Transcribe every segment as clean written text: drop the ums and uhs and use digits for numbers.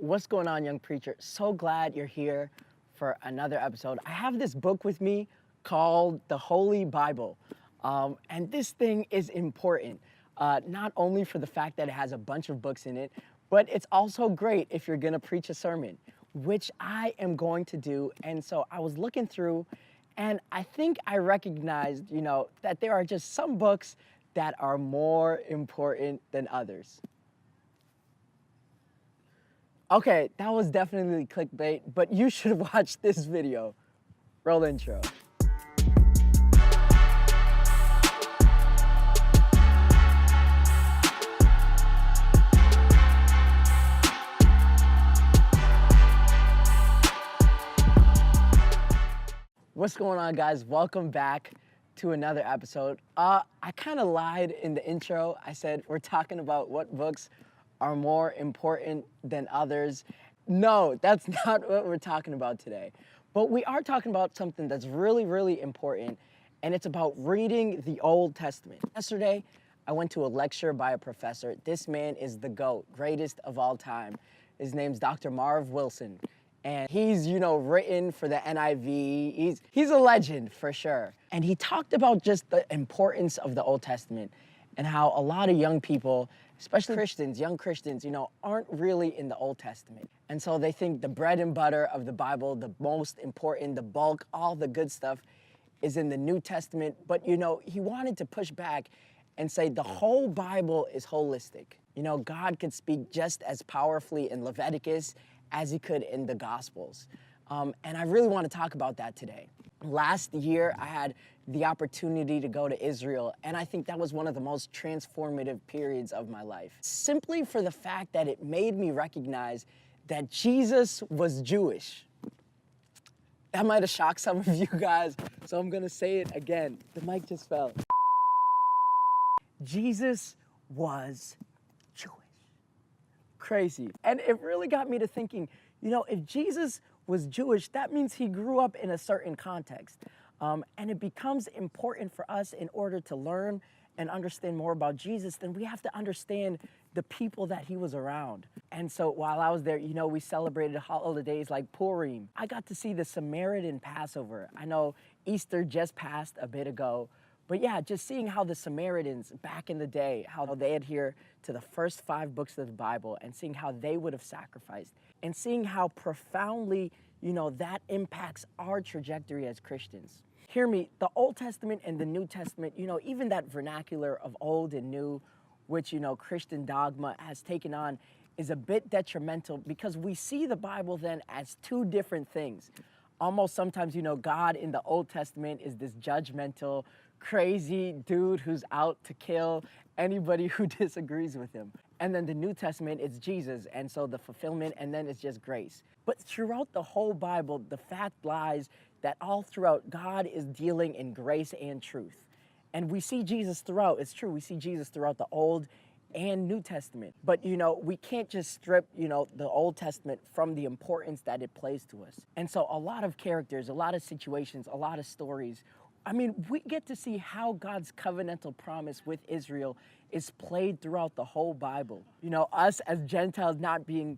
What's going on, young preacher? So glad you're here for another episode. I have this book with me called the Holy Bible. And this thing is important, not only for the fact that it has a bunch of books in it, but it's also great if you're gonna preach a sermon, which I am going to do. And so I was looking through, and I think I recognized, that there are just some books that are more important than others. Okay, that was definitely clickbait, but you should watch this video. Roll intro. What's going on, guys? Welcome back to another episode. I kind of lied in the intro. I said we're talking about what books are more important than others. No, that's not what we're talking about today. But we are talking about something that's really, really important, and it's about reading the Old Testament. Yesterday, I went to a lecture by a professor. This man is the GOAT, greatest of all time. His name's Dr. Marv Wilson. And he's, written for the NIV. He's a legend for sure. And he talked about just the importance of the Old Testament and how a lot of young people, especially Christians, young Christians, aren't really in the Old Testament. And so they think the bread and butter of the Bible, the most important, the bulk, all the good stuff is in the New Testament. But, he wanted to push back and say the whole Bible is holistic. God could speak just as powerfully in Leviticus as he could in the Gospels. And I really want to talk about that today. Last year, I had the opportunity to go to Israel, and I think that was one of the most transformative periods of my life. Simply for the fact that it made me recognize that Jesus was Jewish. That might have shocked some of you guys, so I'm gonna say it again. The mic just fell. Jesus was Jewish. Crazy. And it really got me to thinking, if Jesus was Jewish, that means he grew up in a certain context. And it becomes important for us in order to learn and understand more about Jesus, then we have to understand the people that he was around. And so while I was there, we celebrated holidays like Purim. I got to see the Samaritan Passover. I know Easter just passed a bit ago, but yeah, just seeing how the Samaritans back in the day, how they adhere to the first 5 books of the Bible and seeing how they would have sacrificed and seeing how profoundly, that impacts our trajectory as Christians. Hear me, the Old Testament and the New Testament, even that vernacular of old and new, which, Christian dogma has taken on, is a bit detrimental because we see the Bible then as 2 different things. Almost sometimes, God in the Old Testament is this judgmental, crazy dude who's out to kill anybody who disagrees with him. And then the New Testament, it's Jesus, and so the fulfillment, and then it's just grace. But throughout the whole Bible, the fact lies that all throughout, God is dealing in grace and truth. And we see Jesus throughout, it's true, we see Jesus throughout the Old and New Testament. But, we can't just strip, the Old Testament from the importance that it plays to us. And so a lot of characters, a lot of situations, a lot of stories, we get to see how God's covenantal promise with Israel is played throughout the whole Bible. Us as Gentiles not being,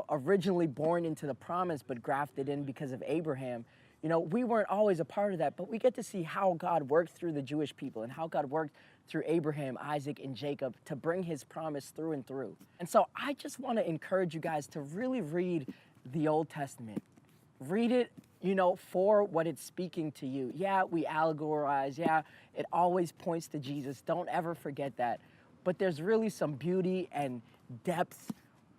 originally born into the promise, but grafted in because of Abraham, we weren't always a part of that, but we get to see how God worked through the Jewish people and how God worked through Abraham, Isaac, and Jacob to bring his promise through and through. And so I just want to encourage you guys to really read the Old Testament. Read it, for what it's speaking to you. Yeah, we allegorize. Yeah, it always points to Jesus. Don't ever forget that. But there's really some beauty and depth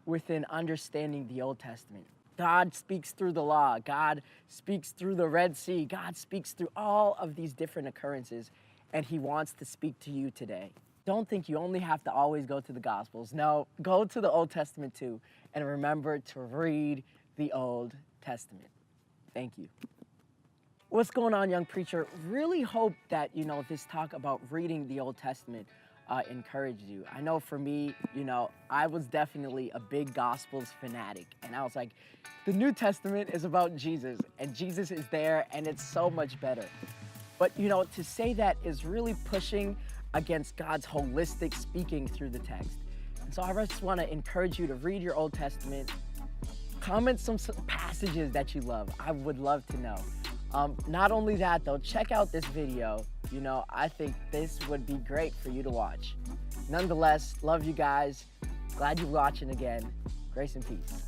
within understanding the Old Testament. God speaks through the law. God speaks through the Red Sea. God speaks through all of these different occurrences, and he wants to speak to you today. Don't think you only have to always go to the Gospels. No, go to the Old Testament too, and remember to read the Old Testament. Thank you. What's going on, young preacher? Really hope that, this talk about reading the Old Testament encouraged you. I know for me, I was definitely a big Gospels fanatic. And I was like, the New Testament is about Jesus, and Jesus is there, and it's so much better. But, to say that is really pushing against God's holistic speaking through the text. And so I just want to encourage you to read your Old Testament, Comment some passages that you love. I would love to know. Not only that though, check out this video. You know, I think this would be great for you to watch. Nonetheless, love you guys. Glad you're watching again. Grace and peace.